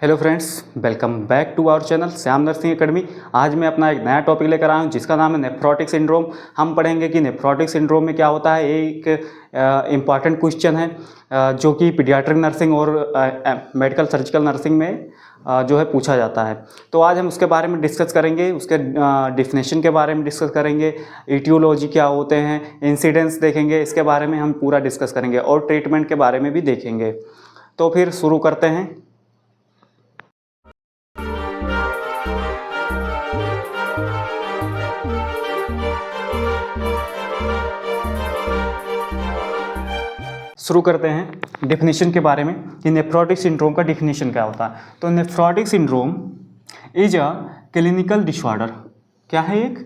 Hello friends, welcome back to our channel Shyam nursing academy. आज मैं अपना एक नया टॉपिक लेकर आया हूँ जिसका नाम है नेफ्रोटिक सिंड्रोम। हम पढ़ेंगे कि नेफ्रोटिक सिंड्रोम में क्या होता है। एक इम्पॉर्टेंट क्वेश्चन है जो कि पीडियाट्रिक नर्सिंग और मेडिकल सर्जिकल नर्सिंग में जो है पूछा जाता है। तो आज हम उसके बारे में डिस्कस करेंगे, उसके डिफिनेशन के बारे में डिस्कस करेंगे, ईटियोलॉजी क्या होते हैं, इंसिडेंस देखेंगे, इसके बारे में हम पूरा डिस्कस करेंगे और ट्रीटमेंट के बारे में भी देखेंगे। तो फिर शुरू करते हैं। शुरू करते हैं डेफिनेशन के बारे में कि नेफ्रोटिक सिंड्रोम का डेफिनेशन क्या होता है। तो nephrotic syndrome is a clinical disorder. क्या है? एक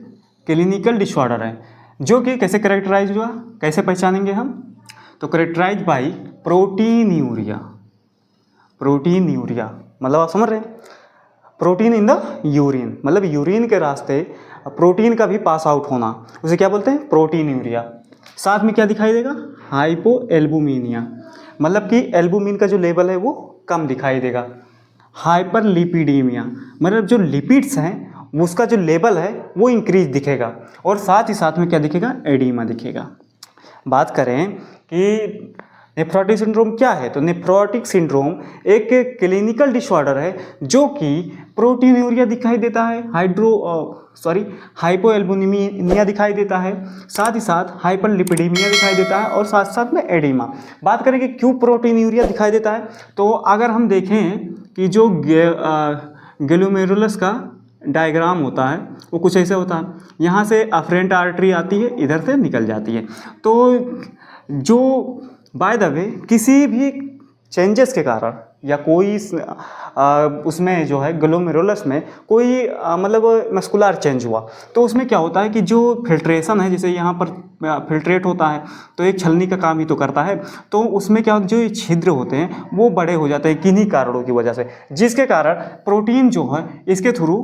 क्लिनिकल डिसऑर्डर है जो कि कैसे कैरेक्टराइज हुआ, कैसे पहचानेंगे हम? तो कैरेक्टराइज बाय प्रोटीनयूरिया। प्रोटीनयूरिया मतलब आप समझ रहे हैं, प्रोटीन इन द यूरिन, मतलब यूरिन के रास्ते प्रोटीन का भी पास आउट होना, उसे क्या बोलते हैं? प्रोटीनयूरिया। साथ में क्या दिखाई देगा? हाइपो एल्बुमिनिया, मतलब कि एल्बुमिन का जो लेवल है वो कम दिखाई देगा। हाइपर लिपिडीमिया, मतलब जो लिपिड्स हैं उसका जो लेवल है वो इंक्रीज दिखेगा। और साथ ही साथ में क्या दिखेगा? एडीमा दिखेगा। बात करें कि नेफ्रोटिक सिंड्रोम क्या है, तो नेफ्रोटिक सिंड्रोम एक क्लिनिकल डिसऑर्डर है जो कि प्रोटीनयूरिया दिखाई देता है, हाइपोएल्बुमिनिया दिखाई देता है, साथ ही साथ हाइपरलिपिडीमिया दिखाई देता है और साथ साथ में एडिमा। बात करें कि क्यों प्रोटीनयूरिया दिखाई देता है, तो अगर हम देखें कि जो ग्लोमेरुलस का डायग्राम होता है वो कुछ ऐसे होता है। यहाँ से अफरेंट आर्टरी आती है, इधर से निकल जाती है। तो जो बाय द वे किसी भी चेंजेस के कारण या कोई उसमें जो है ग्लोमेरुलस में कोई मतलब मस्कुलर चेंज हुआ, तो उसमें क्या होता है कि जो फिल्ट्रेशन है, जैसे यहाँ पर फिल्ट्रेट होता है तो एक छलनी का काम ही तो करता है, तो उसमें क्या जो ये छिद्र होते हैं वो बड़े हो जाते हैं किन्हीं कारणों की वजह से, जिसके कारण प्रोटीन जो है इसके थ्रू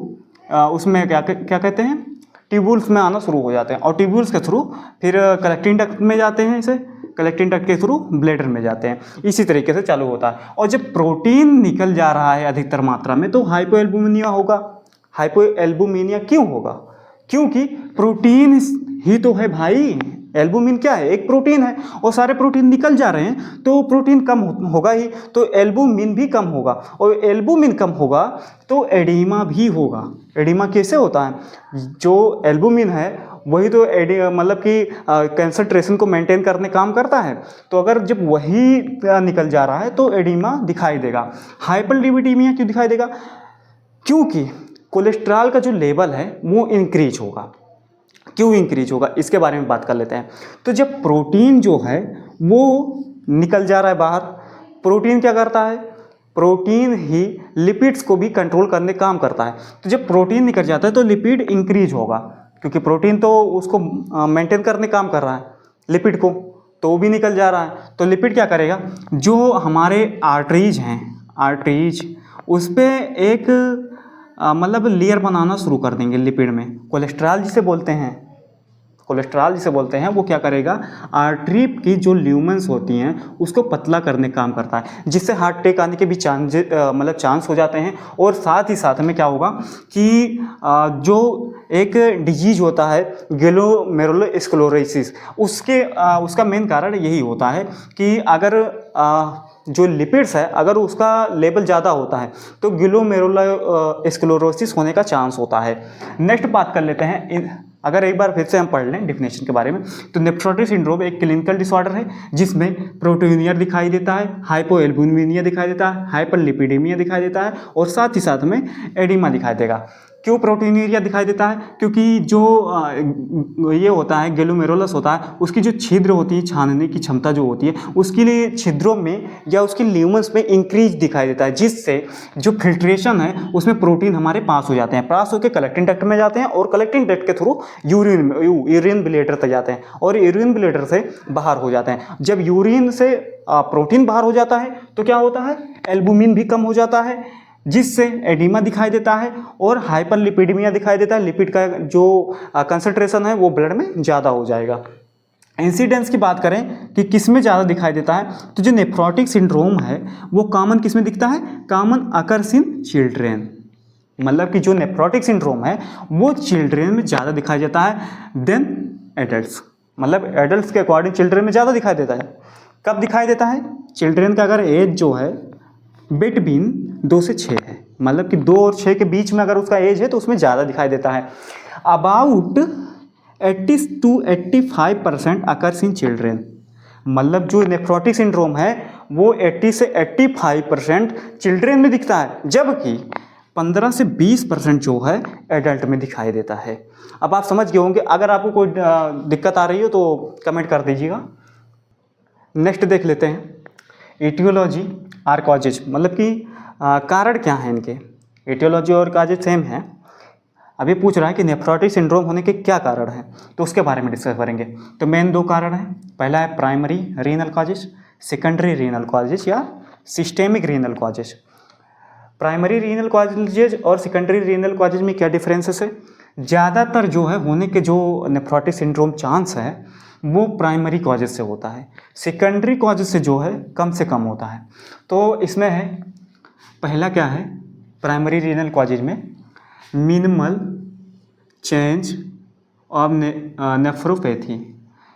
उसमें क्या कहते हैं, ट्यूब्यूल्स में आना शुरू हो जाते हैं और ट्यूब्यूल्स के थ्रू फिर कलेक्टिंग डक्ट में जाते हैं, इसे कलेक्टिंग डक्ट के थ्रू ब्लैडर में जाते हैं। इसी तरीके से चालू होता है। और जब प्रोटीन निकल जा रहा है अधिकतर मात्रा में तो हाइपोएल्बुमिनिया होगा। हाइपोएल्बुमिनिया क्यों होगा? क्योंकि प्रोटीन ही तो है भाई। एल्बुमिन क्या है? एक प्रोटीन है और सारे प्रोटीन निकल जा रहे हैं तो प्रोटीन कम होगा ही, तो एल्बुमिन भी कम होगा और एल्बुमिन कम होगा तो एडिमा भी होगा। एडिमा कैसे होता है? जो एल्बुमिन है वही तो मतलब कि कंसंट्रेशन को मेंटेन करने काम करता है, तो अगर जब वही निकल जा रहा है तो एडिमा दिखाई देगा। हाइपरलिपिडीमिया क्यों दिखाई देगा? क्योंकि कोलेस्ट्रॉल का जो लेवल है वो इंक्रीज होगा। क्यों इंक्रीज होगा इसके बारे में बात कर लेते हैं। तो जब प्रोटीन जो है वो निकल जा रहा है बाहर, प्रोटीन क्या करता है? प्रोटीन ही लिपिड्स को भी कंट्रोल करने काम करता है। तो जब प्रोटीन निकल जाता है तो लिपिड इंक्रीज होगा, क्योंकि प्रोटीन तो उसको मेंटेन करने काम कर रहा है लिपिड को, तो वो भी निकल जा रहा है। तो लिपिड क्या करेगा? जो हमारे आर्टरीज हैं, आर्टरीज उस पर एक मतलब लेयर बनाना शुरू कर देंगे लिपिड में। कोलेस्ट्रॉल जिसे बोलते हैं, कोलेस्ट्रॉल जिसे बोलते हैं, वो क्या करेगा? आर्टरी की जो ल्यूमेंस होती हैं उसको पतला करने काम करता है, जिससे हार्ट अटैक आने के भी चांस हो जाते हैं। और साथ ही साथ में क्या होगा कि जो एक डिजीज होता है ग्लोमेरुलर स्क्लेरोसिस, उसका मेन कारण यही होता है कि अगर जो लिपिड्स है अगर उसका लेवल ज़्यादा होता है तो ग्लोमेरुलर स्क्लेरोसिस होने का चांस होता है। नेक्स्ट बात कर लेते हैं, अगर एक बार फिर से हम पढ़ लें डेफिनेशन के बारे में, तो नेफ्रोटिक सिंड्रोम एक क्लिनिकल डिसऑर्डर है जिसमें प्रोटीनियर दिखाई देता है, हाइपोएल्बुमिनिया दिखाई देता है, हाइपरलिपिडीमिया दिखाई देता है और साथ ही साथ में एडिमा दिखाई देगा। क्यों प्रोटीनिया दिखाई देता है? क्योंकि जो ये होता है ग्लोमेरुलस होता है, उसकी जो छिद्र होती है, छानने की क्षमता जो होती है, उसके लिए छिद्रों में या उसकी ल्यूमेंस में इंक्रीज दिखाई देता है, जिससे जो फिल्ट्रेशन है उसमें प्रोटीन हमारे पास हो जाते हैं, पास होकर कलेक्टिंग डक्ट में जाते हैं और कलेक्टिंग डक्ट के थ्रू यूरिन ब्लैडर तक जाते हैं और यूरिन ब्लैडर से बाहर हो जाते हैं। जब यूरिन से प्रोटीन बाहर हो जाता है तो क्या होता है? एल्बुमिन भी कम हो जाता है, जिससे एडिमा दिखाई देता है और हाइपरलिपिडीमिया दिखाई देता है। लिपिड का जो कंसंट्रेशन है वो ब्लड में ज़्यादा हो जाएगा। इंसिडेंस की बात करें कि किस में ज़्यादा दिखाई देता है, तो जो नेफ्रोटिक सिंड्रोम है वो कॉमन किस में दिखता है, कॉमन अकर्स इन चिल्ड्रेन। मतलब कि जो नेफ्रोटिक सिंड्रोम है वो चिल्ड्रेन में ज़्यादा दिखाई देता है देन एडल्ट्स। मतलब एडल्ट्स के अकॉर्डिंग चिल्ड्रेन में ज़्यादा दिखाई देता है। कब दिखाई देता है, चिल्ड्रेन का अगर एज जो है बिटवीन 2 से 6 है, मतलब कि 2 और 6 के बीच में अगर उसका एज है तो उसमें ज़्यादा दिखाई देता है। About 80 to 85% occurs in children. मतलब जो नेफ्रोटिक सिंड्रोम है वो 80 से 85% चिल्ड्रेन में दिखता है, जबकि 15 से 20% जो है एडल्ट में दिखाई देता है। अब आप समझ गए होंगे, अगर आपको कोई दिक्कत आ रही हो तो कमेंट कर दीजिएगा। नेक्स्ट देख लेते हैं एटियोलॉजी आर कॉजेज, मतलब कि कारण क्या है इनके। एटियोलॉजी और कॉजेज सेम है। अभी पूछ रहा है कि नेफ्रोटिक सिंड्रोम होने के क्या कारण हैं, तो उसके बारे में डिस्कस करेंगे। तो मेन 2 कारण हैं, पहला है primary renal causes, secondary renal causes या systemic renal causes. Primary renal causes और सेकेंडरी रीनल कॉजेज में क्या डिफरेंसेस है। ज़्यादातर जो है होने के जो नेफ्रोटिक सिंड्रोम चांस है वो प्राइमरी कॉजेज से होता है, सेकेंडरी कॉजेज से जो है कम से कम होता है। तो इसमें है, पहला क्या है, प्राइमरी रीनल कॉजेज में मिनिमल चेंज ऑफ नेफ्रोपैथी।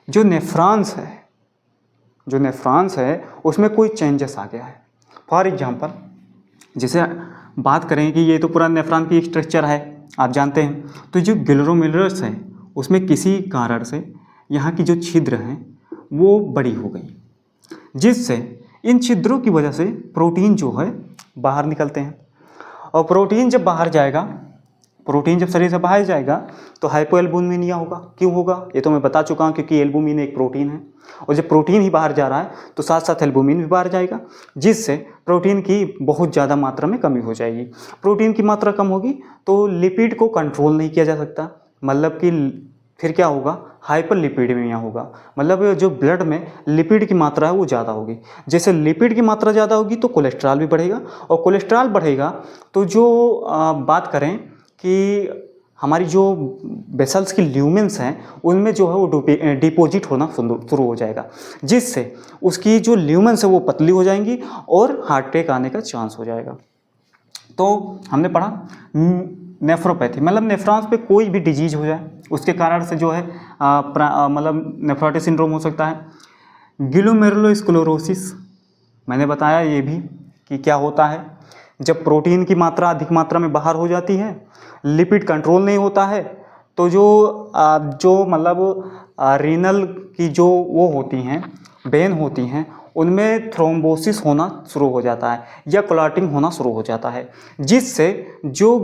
जो नेफ्रॉन्स है उसमें कोई चेंजेस आ गया है। फॉर एग्जांपल जैसे बात करें कि ये तो पूरा नेफ्रॉन की स्ट्रक्चर है, आप जानते हैं, तो जो ग्लोमेरुलस है उसमें किसी कारण से यहाँ की जो छिद्र हैं वो बड़ी हो गई, जिससे इन छिद्रों की वजह से प्रोटीन जो है बाहर निकलते हैं। और प्रोटीन जब शरीर से बाहर जाएगा तो हाइपोएल्बुमिनिया होगा। क्यों होगा ये तो मैं बता चुका हूँ, क्योंकि एल्बुमिन एक प्रोटीन है और जब प्रोटीन ही बाहर जा रहा है तो साथ साथ एल्बुमिन भी बाहर जाएगा, जिससे प्रोटीन की बहुत ज़्यादा मात्रा में कमी हो जाएगी। प्रोटीन की मात्रा कम होगी तो लिपिड को कंट्रोल नहीं किया जा सकता, मतलब कि फिर क्या होगा, हाइपरलिपिडेमिया होगा। मतलब जो ब्लड में लिपिड की मात्रा है वो ज़्यादा होगी। जैसे लिपिड की मात्रा ज़्यादा होगी तो कोलेस्ट्रॉल भी बढ़ेगा, और कोलेस्ट्रॉल बढ़ेगा तो जो बात करें कि हमारी जो वेसल्स की ल्यूमेंस हैं उनमें जो है वो डिपोजिट होना शुरू हो जाएगा, जिससे उसकी जो ल्यूमेंस है वो पतली हो जाएंगी और हार्ट अटैक आने का चांस हो जाएगा। तो हमने पढ़ा नेफ्रोपैथी, मतलब नेफ्रॉन्स पे कोई भी डिजीज हो जाए उसके कारण से जो है मतलब नेफ्रोटिक सिंड्रोम हो सकता है। ग्लोमेरुलोस्क्लेरोसिस मैंने बताया ये भी कि क्या होता है, जब प्रोटीन की मात्रा अधिक मात्रा में बाहर हो जाती है, लिपिड कंट्रोल नहीं होता है, तो जो मतलब रीनल की जो वो होती हैं, वेन होती हैं, उनमें थ्रोम्बोसिस होना शुरू हो जाता है या क्लॉटिंग होना शुरू हो जाता है, जिससे जो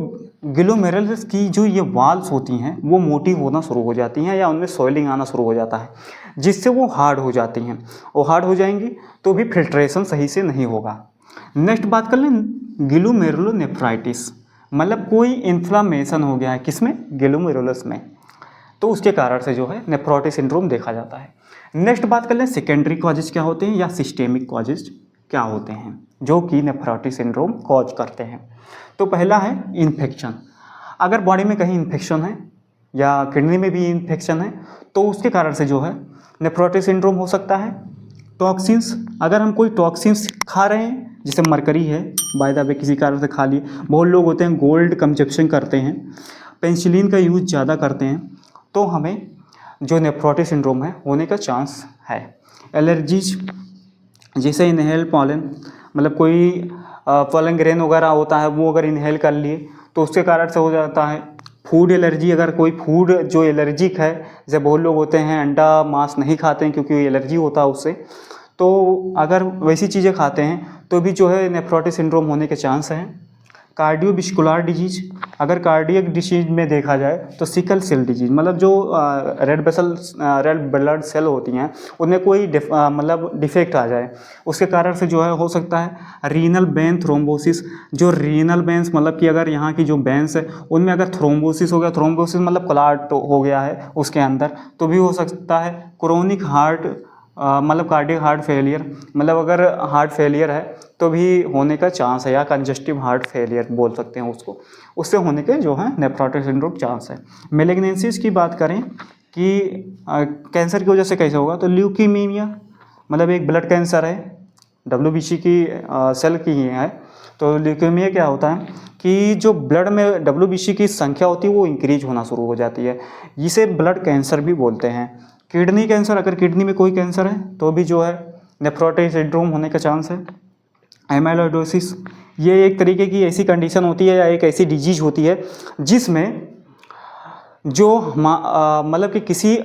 ग्लोमेरुलस की जो ये वाल्स होती हैं वो मोटी होना शुरू हो जाती हैं या उनमें सोइलिंग आना शुरू हो जाता है, जिससे वो हार्ड हो जाती हैं। और हार्ड हो जाएंगी तो भी फिल्ट्रेशन सही से नहीं होगा। नेक्स्ट बात कर लें ग्लोमेरुलोनेफ्राइटिस, मतलब कोई इन्फ्लामेशन हो गया है किसमें, ग्लोमेरुलस में, तो उसके कारण से जो है नेफ्रोटिक सिंड्रोम देखा जाता है। नेक्स्ट बात कर लें सेकेंडरी कॉजेज क्या होते हैं या सिस्टेमिक कॉजेज क्या होते हैं जो कि नेफ्रोटिक सिंड्रोम कॉज करते हैं। तो पहला है इन्फेक्शन। अगर बॉडी में कहीं इन्फेक्शन है या किडनी में भी इन्फेक्शन है तो उसके कारण से जो है नेफ्रोटिक सिंड्रोम हो सकता है। टॉक्सिन्स, अगर हम कोई टॉक्सिन्स खा रहे हैं, जैसे मरकरी है बाय द वे किसी कारण से खा लिए, बहुत लोग होते हैं गोल्ड कंजप्शन करते हैं, पेंसिलिन का यूज ज़्यादा करते हैं, तो हमें जो नेफ्रोटिक सिंड्रोम है होने का चांस है। एलर्जीज, जैसे इनहेल पॉलन, मतलब कोई पॉलन ग्रेन वगैरह होता है वो अगर इनहेल कर लिए तो उसके कारण से हो जाता है। फूड एलर्जी, अगर कोई फूड जो एलर्जिक है, जैसे बहुत लोग होते हैं अंडा मांस नहीं खाते हैं क्योंकि एलर्जी होता है उससे, तो अगर वैसी चीज़ें खाते हैं तो भी जो है नेफ्रोटिक सिंड्रोम होने के चांस हैं। कार्डियोवास्कुलर अगर कार्डियक डिजीज में देखा जाए तो सिकल सेल डिजीज, मतलब जो रेड ब्लड सेल होती हैं उनमें कोई मतलब डिफेक्ट आ जाए, उसके कारण से जो है हो सकता है रीनल वेन थ्रोम्बोसिस। जो रीनल वेन्स, मतलब कि अगर यहाँ की जो वेन्स है उनमें अगर थ्रोम्बोसिस हो गया, थ्रोम्बोसिस मतलब क्लॉट हो गया है उसके अंदर, तो भी हो सकता है। क्रोनिक हार्ट मतलब कार्डियक हार्ट फेलियर, मतलब अगर हार्ट फेलियर है तो भी होने का चांस है, या कंजस्टिव हार्ट फेलियर बोल सकते हैं उसको, उससे होने के जो है नेफ्रोटिक सिंड्रोम चांस है। मेलिग्नेंसीज की बात करें कि कैंसर की वजह से कैसे होगा, तो ल्यूकीमिया मतलब एक ब्लड कैंसर है, WBC की सेल की ही है। तो ल्यूकेमिया क्या होता है कि जो ब्लड में WBC की संख्या होती है वो इंक्रीज होना शुरू हो जाती है, इसे ब्लड कैंसर भी बोलते हैं। किडनी कैंसर, अगर किडनी में कोई कैंसर है तो भी जो है नेफ्रोटिक सिंड्रोम होने का चांस है। एमाइलोइडोसिस, ये एक तरीके की ऐसी कंडीशन होती है या एक ऐसी डिजीज होती है जिसमें जो मतलब कि किसी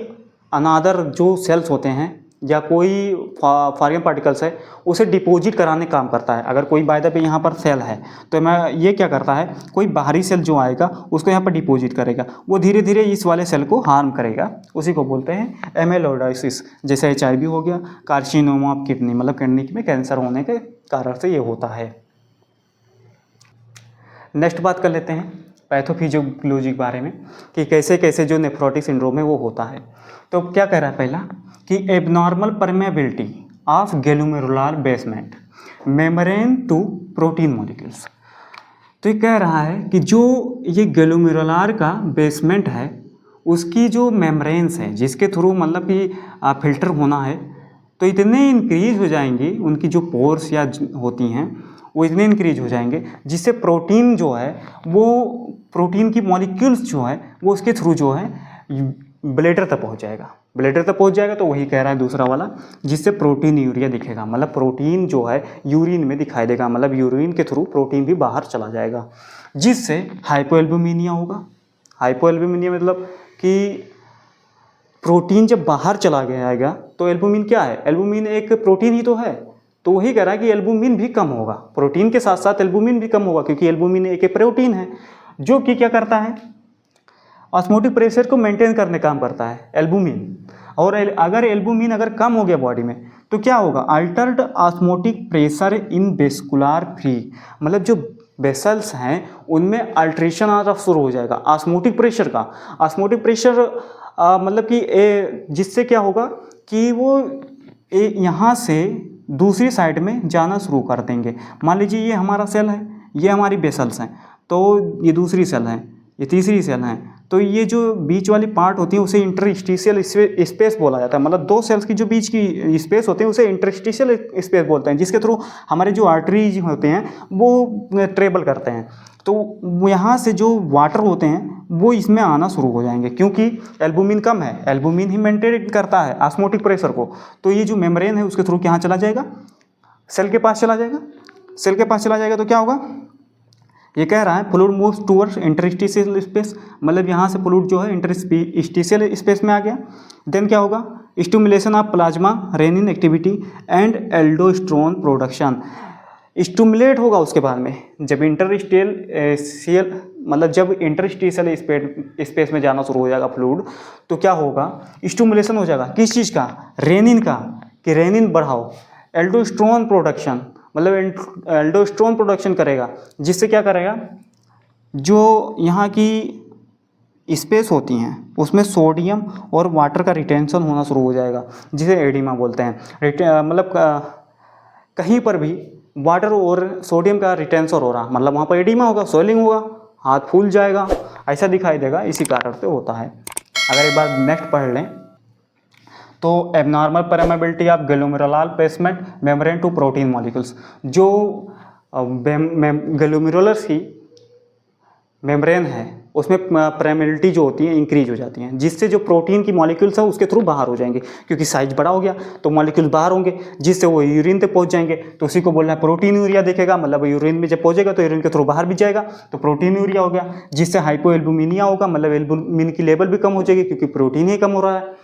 अनादर जो सेल्स होते हैं या कोई फॉरेन पार्टिकल्स है उसे डिपॉजिट कराने काम करता है। अगर कोई बाय द वे यहाँ पर सेल है तो मैं ये क्या करता है, कोई बाहरी सेल जो आएगा उसको यहाँ पर डिपॉजिट करेगा, वो धीरे धीरे इस वाले सेल को हार्म करेगा, उसी को बोलते हैं एमेलोइडोसिस। जैसे HIV हो गया, कार्सिनोमा ऑफ किडनी मतलब किडनी में कैंसर होने के कारण से ये होता है। नेक्स्ट बात कर लेते हैं पैथोफिजियोलॉजी के बारे में कि कैसे कैसे जो नेफ्रोटिक सिंड्रोम है वो होता है। तो क्या कह रहा है पहला कि abnormal permeability of glomerular basement membrane to protein molecules. तो ये कह रहा है कि जो ये ग्लोमेरुलर का बेसमेंट है उसकी जो मेम्ब्रेन्स है जिसके थ्रू मतलब कि फिल्टर होना है, तो इतने इंक्रीज हो जाएंगी, उनकी जो पोर्स या होती हैं वो इतने इंक्रीज हो जाएंगे जिससे प्रोटीन जो है वो प्रोटीन की मॉलिक्यूल्स जो है वो उसके थ्रू जो है ब्लैडर तक पहुंच जाएगा। ब्लैडर तक पहुंच जाएगा तो वही कह रहा है दूसरा वाला, जिससे प्रोटीन यूरिया दिखेगा, मतलब प्रोटीन जो है यूरिन में दिखाई देगा, मतलब यूरिन के थ्रू प्रोटीन भी बाहर चला जाएगा, जिससे हाइपोएल्बुमिनिया होगा। हाइपोएल्बुमिनिया मतलब कि प्रोटीन जब बाहर चला गया आएगा तो एल्बुमिन क्या है, एल्बुमिन एक प्रोटीन ही तो है, तो वही कह रहा है कि एल्बुमिन भी कम होगा, प्रोटीन के साथ साथ एल्बुमिन भी कम होगा, क्योंकि एल्बुमिन एक प्रोटीन है जो कि क्या करता है, ऑस्मोटिक प्रेशर को मेंटेन करने काम करता है एल्बुमिन। और अगर एल्बुमिन अगर कम हो गया बॉडी में तो क्या होगा, Altered osmotic pressure in vascular free, मतलब जो वेसल्स हैं उनमें अल्ट्रेशन आना शुरू हो जाएगा ऑस्मोटिक प्रेशर का। ऑस्मोटिक प्रेशर मतलब कि जिससे क्या होगा कि वो यहाँ से दूसरी साइड में जाना शुरू कर देंगे। मान लीजिए ये हमारा सेल है, ये हमारी वेसल्स हैं, तो ये दूसरी सेल है, ये तीसरी सेल है, तो ये जो बीच वाली पार्ट होती है उसे इंटरस्टिशियल स्पेस बोला जाता है, मतलब दो सेल्स की जो बीच की स्पेस होती है उसे इंटरस्टिशियल स्पेस बोलते हैं, जिसके थ्रू हमारे जो आर्टरीज होते हैं वो ट्रेवल करते हैं। तो यहाँ से जो वाटर होते हैं वो इसमें आना शुरू हो जाएंगे, क्योंकि एल्बुमिन कम है, एल्बुमिन ही मेंटेन करता है ऑस्मोटिक प्रेशर को, तो ये जो मेम्ब्रेन है उसके थ्रू कहाँ चला जाएगा, सेल के पास चला जाएगा। सेल के पास चला जाएगा तो क्या होगा, ये कह रहा है fluid moves towards interstitial space, मतलब यहाँ से फ्लूइड जो है इंटरस्टिशियल स्पेस में आ गया। देन क्या होगा, stimulation of plasma renin activity and aldosterone production, stimulate होगा उसके बाद में जब इंटरस्टिशियल मतलब जब इंटरस्टिशियल स्पेस में जाना शुरू हो जाएगा फ्लूइड, तो क्या होगा, स्टिमुलेशन हो जाएगा किस चीज़ का, रेनिन का, कि रेनिन बढ़ाओ, एल्डोस्टेरोन प्रोडक्शन मतलब एल्डोस्टेरोन प्रोडक्शन करेगा, जिससे क्या करेगा, जो यहाँ की स्पेस होती हैं उसमें सोडियम और वाटर का रिटेंशन होना शुरू हो जाएगा, जिसे एडिमा बोलते हैं। मतलब कहीं पर भी वाटर और सोडियम का रिटेंशन हो रहा, मतलब वहाँ पर एडिमा होगा, स्वेलिंग होगा, हाथ फूल जाएगा, ऐसा दिखाई देगा, इसी कारण से होता है। अगर एक बार नेक्स्ट पढ़ लें तो abnormal permeability of glomerular basement membrane to protein molecules, जो ग्लोमेरुलर्स की मेम्ब्रेन है उसमें परमेबिलिटी जो होती है इंक्रीज हो जाती हैं, जिससे जो प्रोटीन की मॉलिक्यूल्स है उसके थ्रू बाहर हो जाएंगे, क्योंकि साइज बड़ा हो गया तो मॉलिक्यूल बाहर होंगे, जिससे वो यूरिन तक पहुंच जाएंगे, तो उसी को बोलना है प्रोटीन यूरिया दिखेगा, मतलब यूरिन में जब पहुंचेगा तो यूरिन के थ्रू बाहर भी जाएगा तो प्रोटीन यूरिया हो गया, जिससे हाइपोएल्बुमिनिया होगा, मतलब एल्बुमिन की लेवल भी कम हो जाएगी क्योंकि प्रोटीन ही कम हो रहा है।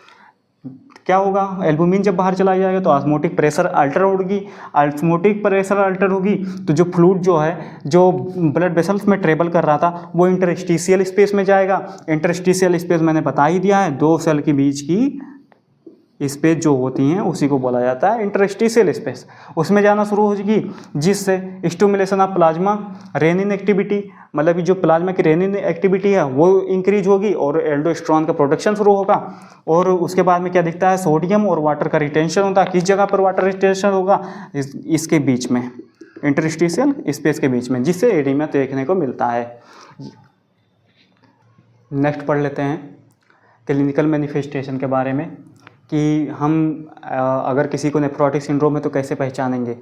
क्या होगा, एल्बुमिन जब बाहर चला जाएगा तो ऑस्मोटिक प्रेशर अल्टर होगी, ऑस्मोटिक प्रेशर अल्टर होगी तो जो फ्लूइड जो है जो ब्लड वेसल्स में ट्रेवल कर रहा था वो इंटरस्टिशियल स्पेस में जाएगा। इंटरस्टिशियल स्पेस मैंने बता ही दिया है, दो सेल के बीच की स्पेस जो होती हैं उसी को बोला जाता है इंटरस्टिशियल स्पेस, उसमें जाना शुरू हो जाएगी, जिससे stimulation of plasma renin activity, मतलब कि जो प्लाज्मा की रेनिन एक्टिविटी है वो इंक्रीज होगी और एल्डोस्टेरोन का प्रोडक्शन शुरू होगा। और उसके बाद में क्या दिखता है, सोडियम और वाटर का रिटेंशन होता है, किस जगह पर वाटर रिटेंशन होगा, इसके बीच में, इंटरस्टिशियल स्पेस के बीच में, जिससे एडिमा देखने को मिलता है। नेक्स्ट पढ़ लेते हैं क्लिनिकल मैनिफेस्टेशन के बारे में कि हम अगर किसी को नेफ्रोटिक सिंड्रोम है तो कैसे पहचानेंगे,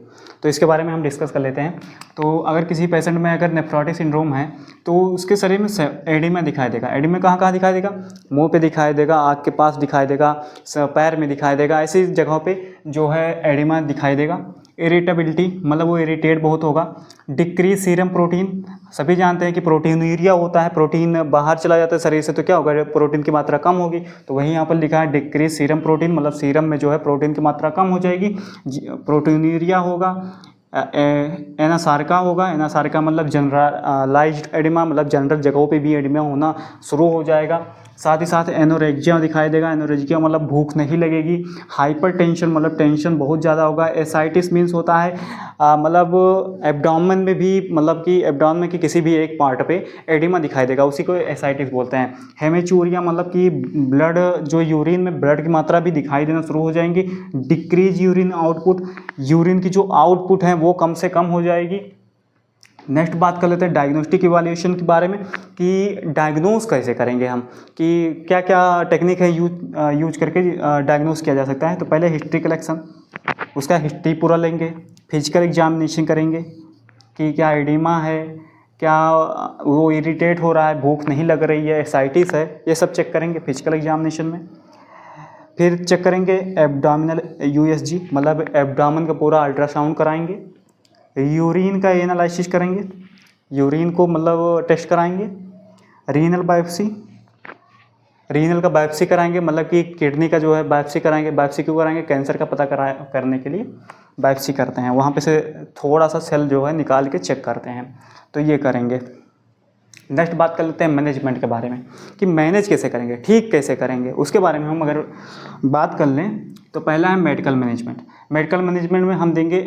तो इसके बारे में हम डिस्कस कर लेते हैं। तो अगर किसी पेशेंट में अगर नेफ्रोटिक सिंड्रोम है तो उसके शरीर में एडिमा दिखाई देगा। एडिमा कहाँ कहाँ दिखाई देगा? मुंह पे दिखाई देगा, आँख के पास दिखाई देगा, पैर में दिखाई देगा, ऐसी जगहों पे जो है एडिमा दिखाई देगा। इरिटेबिलिटी मतलब वो इरिटेट बहुत होगा। डिक्रीज सीरम प्रोटीन, सभी जानते हैं कि प्रोटीनूरिया होता है, प्रोटीन बाहर चला जाता है शरीर से, तो क्या होगा? प्रोटीन की मात्रा कम होगी। तो वहीं यहाँ पर लिखा है डिक्रीज सीरम प्रोटीन, मतलब सीरम में जो है प्रोटीन की मात्रा कम हो जाएगी। प्रोटीनूरिया होगा। एनासार्का होगा। एनासार्का मतलब जनरलाइज्ड एडिमा, मतलब जनरल जगहों पे भी एडिमा होना शुरू हो जाएगा। साथ ही साथ एनोरेक्जिया दिखाई देगा। एनोरेक्जिया मतलब भूख नहीं लगेगी। हाइपर टेंशन मतलब टेंशन बहुत ज़्यादा होगा। एसाइटिस मीन्स होता है मतलब एब्डोमेन में भी, मतलब कि एब्डोमेन के किसी भी एक पार्ट पे एडिमा दिखाई देगा, उसी को एसाइटिस बोलते हैं। हेमेचूरिया मतलब कि ब्लड, जो यूरिन में ब्लड की मात्रा भी दिखाई देना शुरू हो जाएंगी। डिक्रीज यूरिन आउटपुट, यूरिन की जो आउटपुट है वो कम से कम हो जाएगी। नेक्स्ट बात कर लेते हैं डायग्नोस्टिक इवैल्यूएशन के बारे में कि डायग्नोस कैसे करेंगे हम, कि क्या क्या टेक्निक है यूज करके डायग्नोस किया जा सकता है। तो पहले हिस्ट्री कलेक्शन, उसका हिस्ट्री पूरा लेंगे। फिजिकल एग्जामिनेशन करेंगे कि क्या एडिमा है, क्या वो इरिटेट हो रहा है, भूख नहीं लग रही है, एसाइटिस है, ये सब चेक करेंगे फिजिकल एग्जामिनेशन में। फिर चेक करेंगे एब्डोमिनल यूएसजी, मतलब एब्डोमेन का पूरा अल्ट्रासाउंड कराएंगे। यूरिन का एनालिसिस करेंगे, यूरिन को मतलब टेस्ट कराएंगे। रीनल बायोप्सी, रीनल का बायोप्सी कराएंगे, मतलब कि किडनी का जो है बायोप्सी कराएंगे। बायोप्सी क्यों कराएंगे? कैंसर का पता करने के लिए बायोप्सी करते हैं, वहाँ पे से थोड़ा सा सेल जो है निकाल के चेक करते हैं, तो ये करेंगे। नेक्स्ट बात कर लेते हैं मैनेजमेंट के बारे में कि मैनेज कैसे करेंगे, ठीक कैसे करेंगे, उसके बारे में हम अगर बात कर लें तो पहला है मेडिकल मैनेजमेंट। मेडिकल मैनेजमेंट में हम देंगे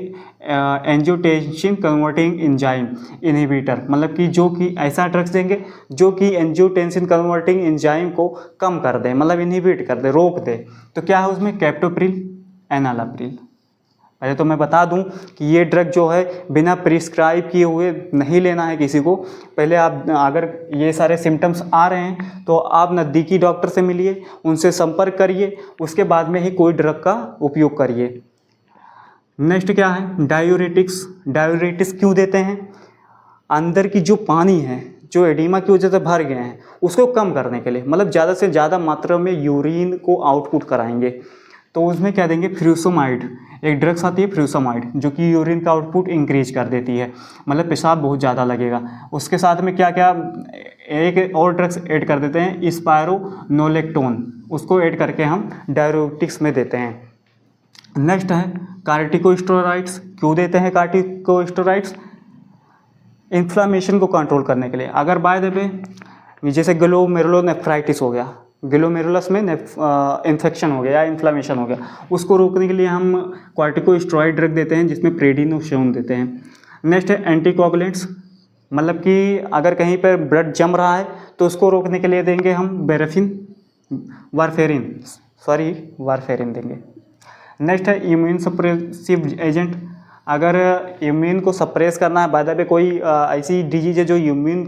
एंजियोटेंसिन कन्वर्टिंग एंजाइम इनहिबिटर, मतलब कि जो कि ऐसा ड्रग्स देंगे जो कि एंजियोटेंसिन कन्वर्टिंग एंजाइम को कम कर दे, मतलब इनहिबिट कर दे, रोक दे। तो क्या है उसमें? Captopril, enalapril. पहले तो मैं बता दूं कि ये ड्रग जो है बिना प्रिस्क्राइब किए हुए नहीं लेना है किसी को। पहले आप अगर ये सारे सिम्टम्स आ रहे हैं तो आप नज़दीकी डॉक्टर से मिलिए, उनसे संपर्क करिए, उसके बाद में ही कोई ड्रग का उपयोग करिए। नेक्स्ट क्या है? डायूरेटिक्स। डायूरेटिक्स क्यों देते हैं? अंदर की जो पानी है, जो एडिमा की वजह से भर गए हैं, उसको कम करने के लिए, मतलब ज़्यादा से ज़्यादा मात्रा में यूरिन को आउटपुट कराएंगे। तो उसमें क्या देंगे? फ्यूसोमाइड, एक ड्रग्स आती है फ्यूसोमाइड, जो कि यूरिन का आउटपुट इंक्रीज कर देती है, मतलब पेशाब बहुत ज़्यादा लगेगा। उसके साथ में क्या क्या एक और ड्रग्स ऐड कर देते हैं, स्पायरोनोलेक्टोन, उसको ऐड करके हम डायूरेटिक्स में देते हैं। नेक्स्ट है कार्टिकोस्टेरॉइड्स। क्यों देते हैं कार्टिकोस्टेरॉइड्स? इन्फ्लामेशन को कंट्रोल करने के लिए। अगर बाय द वे जैसे ग्लोमेरुलोनेफ्राइटिस हो गया, ग्लोमेरुलस में इन्फेक्शन हो गया या इन्फ्लामेशन हो गया, उसको रोकने के लिए हम कॉर्टिकोस्टेरॉइड ड्रग देते हैं, जिसमें प्रेडिनोसोन देते हैं। नेक्स्ट है एंटीकोगुलेंट्स, मतलब कि अगर कहीं पर ब्लड जम रहा है तो उसको रोकने के लिए देंगे हम वारफेरिन देंगे। नेक्स्ट है इम्यून सप्रेसिव एजेंट। अगर इम्यून को सप्रेस करना है, बाय द वे कोई ऐसी डिजीज है जो इम्यून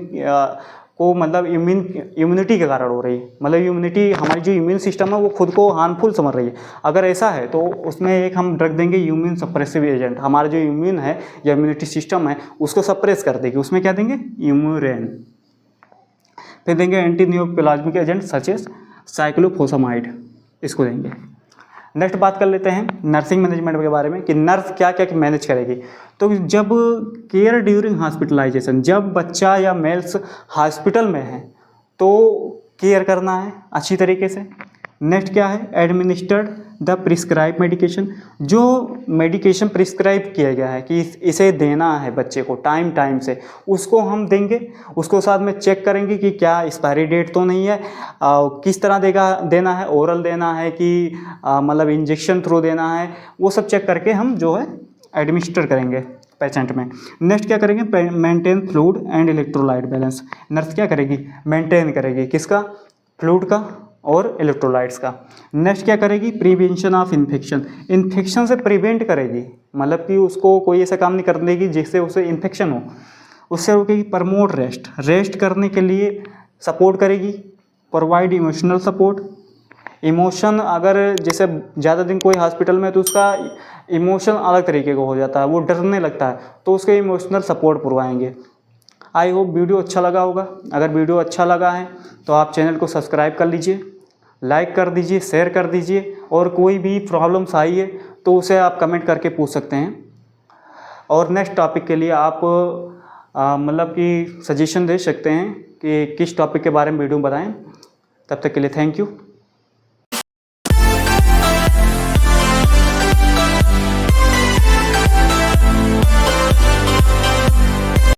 को मतलब इम्यूनिटी के कारण हो रही है, मतलब इम्यूनिटी, हमारी जो इम्यून सिस्टम है वो खुद को हार्मफुल समझ रही है, अगर ऐसा है तो उसमें एक हम ड्रग देंगे इम्यून सप्रेसिव एजेंट। हमारा जो इम्यून है या इम्यूनिटी सिस्टम है उसको सप्रेस कर देगी, उसमें क्या देंगे? इम्यूरेन। फिर देंगे एंटी न्यूप्लाज्मिक एजेंट सच एस साइक्लोफोसामाइड, इसको देंगे। नेक्स्ट बात कर लेते हैं नर्सिंग मैनेजमेंट के बारे में कि नर्स क्या क्या मैनेज करेगी। तो जब केयर ड्यूरिंग हॉस्पिटलाइजेशन, जब बच्चा या मेल्स हॉस्पिटल में है तो केयर करना है अच्छी तरीके से। नेक्स्ट क्या है? एडमिनिस्टर्ड द प्रिस्क्राइब मेडिकेशन, जो मेडिकेशन प्रिस्क्राइब किया गया है कि इसे देना है बच्चे को टाइम टाइम से, उसको हम देंगे। उसको साथ में चेक करेंगे कि क्या एक्सपायरी डेट तो नहीं है, किस तरह देना है, ओरल देना है कि मतलब इंजेक्शन थ्रू देना है, वो सब चेक करके हम जो है एडमिनिस्टर करेंगे पेशेंट में। नेक्स्ट क्या करेंगे? Maintain fluid and electrolyte balance. Nurse क्या करेगी? मेंटेन करेगी, किसका? फ्लूइड का और इलेक्ट्रोलाइट्स का। नेक्स्ट क्या करेगी? प्रिवेंशन ऑफ इन्फेक्शन, इन्फेक्शन से प्रिवेंट करेगी, मतलब कि उसको कोई ऐसा काम नहीं करने देगी जिससे उसे इन्फेक्शन हो, उससे रोकेगी। प्रमोट रेस्ट, रेस्ट करने के लिए सपोर्ट करेगी, प्रोवाइड इमोशनल सपोर्ट। इमोशन अगर जैसे ज़्यादा दिन कोई हॉस्पिटल में तो उसका इमोशन अलग तरीके का हो जाता है, वो डरने लगता है, तो उसके इमोशनल सपोर्ट करवाएंगे। आई होप वीडियो अच्छा लगा होगा। अगर वीडियो अच्छा लगा है तो आप चैनल को सब्सक्राइब कर लीजिए, लाइक कर दीजिए, शेयर कर दीजिए, और कोई भी प्रॉब्लम्स आई है तो उसे आप कमेंट करके पूछ सकते हैं। और नेक्स्ट टॉपिक के लिए आप मतलब कि सजेशन दे सकते हैं कि किस टॉपिक के बारे में वीडियो बताएं। तब तक के लिए थैंक यू।